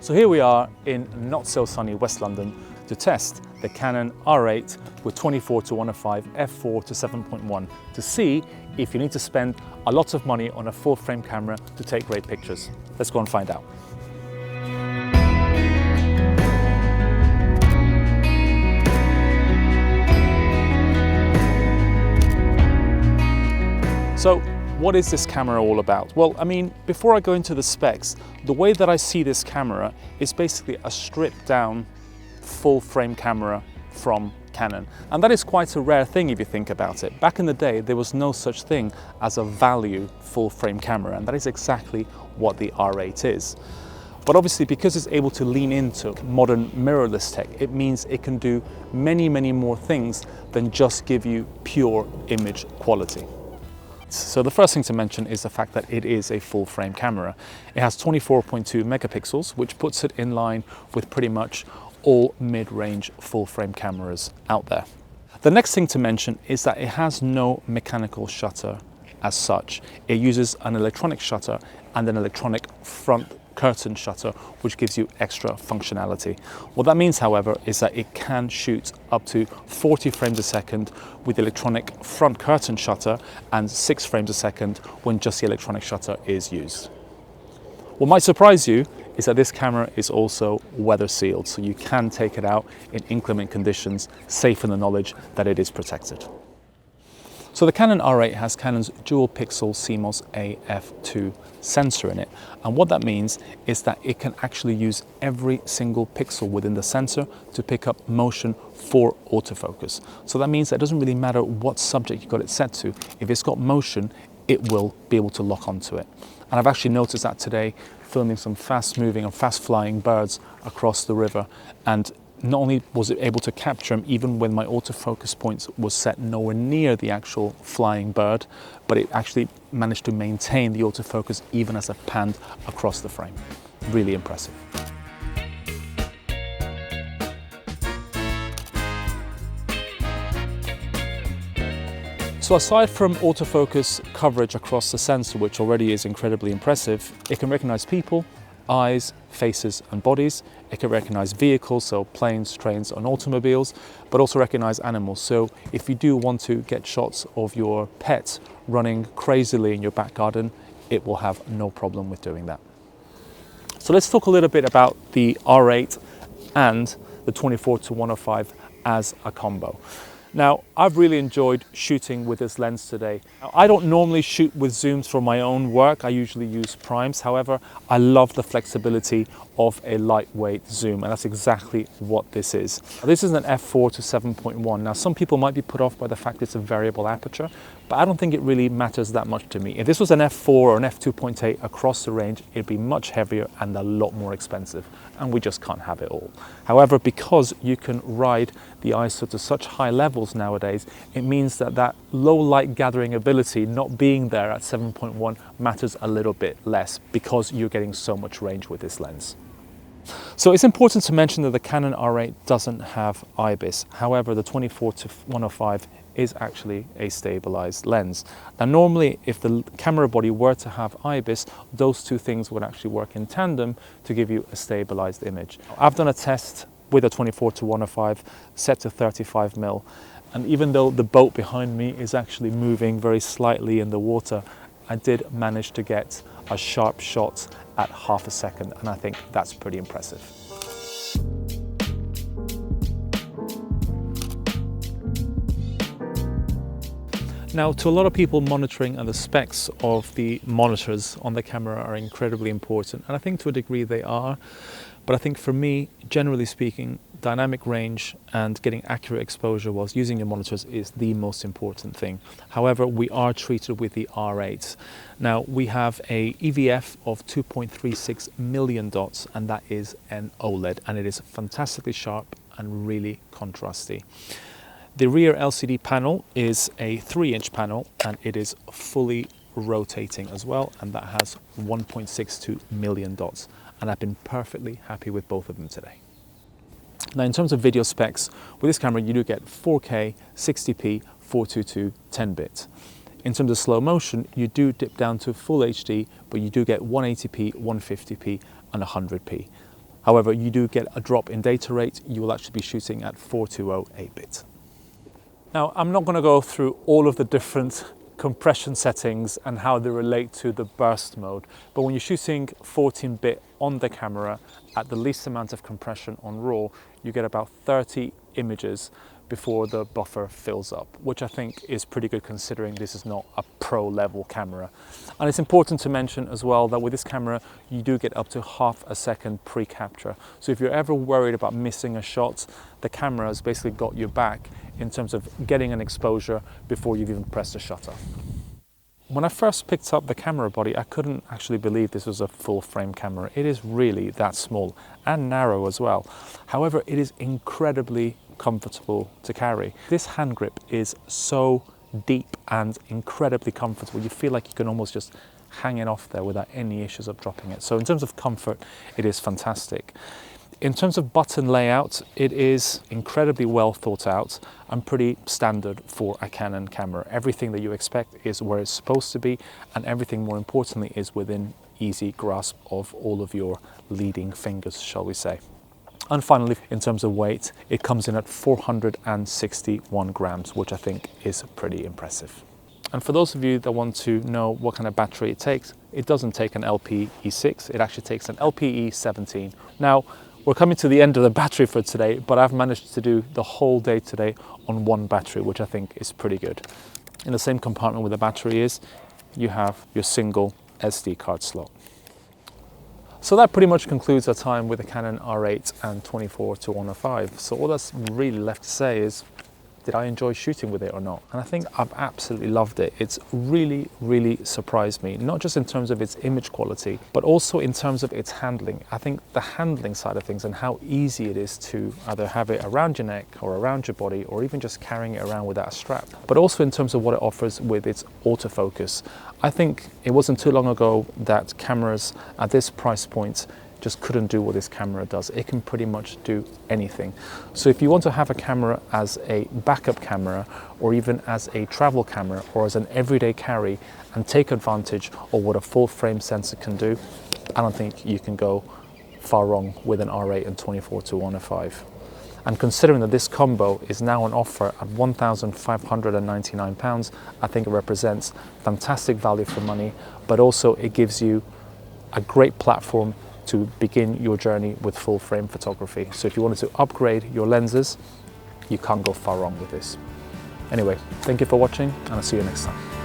So here we are in not so sunny West London to test the Canon R8 with 24-105 f4 to 7.1 to see if you need to spend a lot of money on a full frame camera to take great pictures. Let's go and find out. So what is this camera all about? Well, I mean, before I go into the specs, the way that I see this camera is basically a stripped down full frame camera from Canon. And that is quite a rare thing if you think about it. Back in the day, there was no such thing as a value full frame camera, and that is exactly what the R8 is. But obviously, because it's able to lean into modern mirrorless tech, it means it can do many, many more things than just give you pure image quality. So the first thing to mention is the fact that it is a full frame camera. It has 24.2 megapixels, which puts it in line with pretty much all mid-range full frame cameras out there. The next thing to mention is that it has no mechanical shutter as such. It uses an electronic shutter and an electronic front curtain shutter, which gives you extra functionality. What that means, however, is that it can shoot up to 40 frames a second with the electronic front curtain shutter and 6 frames a second when just the electronic shutter is used. What might surprise you is that this camera is also weather sealed, so you can take it out in inclement conditions, safe in the knowledge that it is protected. So the Canon R8 has Canon's dual pixel CMOS AF2 sensor in it, and what that means is that it can actually use every single pixel within the sensor to pick up motion for autofocus. So that means that it doesn't really matter what subject you got it set to. If it's got motion, it will be able to lock onto it. And I've actually noticed that today filming some fast moving and fast flying birds across the river, and not only was it able to capture them even when my autofocus point was set nowhere near the actual flying bird, but it actually managed to maintain the autofocus even as it panned across the frame. Really impressive. So aside from autofocus coverage across the sensor, which already is incredibly impressive, it can recognize people, eyes, faces and bodies. It can recognize vehicles, so planes, trains and automobiles, but also recognize animals. So if you do want to get shots of your pet running crazily in your back garden, it will have no problem with doing that. So let's talk a little bit about the R8 and the 24-105 as a combo. Now, I've really enjoyed shooting with this lens today. Now, I don't normally shoot with zooms for my own work. I usually use primes. However, I love the flexibility of a lightweight zoom, and that's exactly what this is. This is an f4 to 7.1. Now, some people might be put off by the fact it's a variable aperture, but I don't think it really matters that much to me. If this was an f4 or an f2.8 across the range, it'd be much heavier and a lot more expensive, and we just can't have it all. However, because you can ride the ISO to such high levels nowadays, it means that that low light gathering ability not being there at 7.1 matters a little bit less because you're getting so much range with this lens. So it's important to mention that the Canon R8 doesn't have IBIS. However, the 24-105 is actually a stabilized lens. Now, normally, if the camera body were to have IBIS, those two things would actually work in tandem to give you a stabilized image. I've done a test with a 24-105 set to 35mm, and even though the boat behind me is actually moving very slightly in the water, I did manage to get a sharp shot at half a second, and I think that's pretty impressive. Now, to a lot of people, monitoring and the specs of the monitors on the camera are incredibly important, and I think to a degree they are. But I think for me, generally speaking, dynamic range and getting accurate exposure whilst using your monitors is the most important thing. However, we are treated with the R8. Now, we have a EVF of 2.36 million dots, and that is an OLED, and it is fantastically sharp and really contrasty. The rear LCD panel is a 3-inch panel, and it is fully rotating as well, and that has 1.62 million dots. And I've been perfectly happy with both of them today. Now, in terms of video specs, with this camera you do get 4K, 60p, 422, 10-bit. In terms of slow motion, you do dip down to full HD, but you do get 180p, 150p and 100p. However, you do get a drop in data rate. You will actually be shooting at 420 8-bit. Now, I'm not going to go through all of the different compression settings and how they relate to the burst mode, but when you're shooting 14-bit on the camera at the least amount of compression on RAW, you get about 30 images before the buffer fills up, which I think is pretty good considering this is not a pro level camera. And it's important to mention as well that with this camera, you do get up to half a second pre-capture. So if you're ever worried about missing a shot, the camera has basically got your back in terms of getting an exposure before you've even pressed the shutter. When I first picked up the camera body, I couldn't actually believe this was a full frame camera. It is really that small and narrow as well. However, it is incredibly comfortable to carry. This hand grip is so deep and incredibly comfortable. You feel like you can almost just hang it off there without any issues of dropping it. So in terms of comfort, it is fantastic. In terms of button layout, it is incredibly well thought out and pretty standard for a Canon camera. Everything that you expect is where it's supposed to be, and everything, more importantly, is within easy grasp of all of your leading fingers, shall we say. And finally, in terms of weight, it comes in at 461 grams, which I think is pretty impressive. And for those of you that want to know what kind of battery it takes, it doesn't take an LPE6, it actually takes an LPE17. Now, we're coming to the end of the battery for today, but I've managed to do the whole day today on one battery, which I think is pretty good. In the same compartment where the battery is, you have your single SD card slot. So that pretty much concludes our time with the Canon R8 and 24-105. So all that's really left to say is, did I enjoy shooting with it or not? And I think I've absolutely loved it. It's really, really surprised me, not just in terms of its image quality, but also in terms of its handling. I think the handling side of things and how easy it is to either have it around your neck or around your body, or even just carrying it around without a strap, but also in terms of what it offers with its autofocus. I think it wasn't too long ago that cameras at this price point just couldn't do what this camera does. It can pretty much do anything. So if you want to have a camera as a backup camera, or even as a travel camera, or as an everyday carry, and take advantage of what a full frame sensor can do, I don't think you can go far wrong with an R8 and 24-105. And considering that this combo is now on offer at £1,599, I think it represents fantastic value for money, but also it gives you a great platform to begin your journey with full frame photography. So if you wanted to upgrade your lenses, you can't go far wrong with this. Anyway, thank you for watching, and I'll see you next time.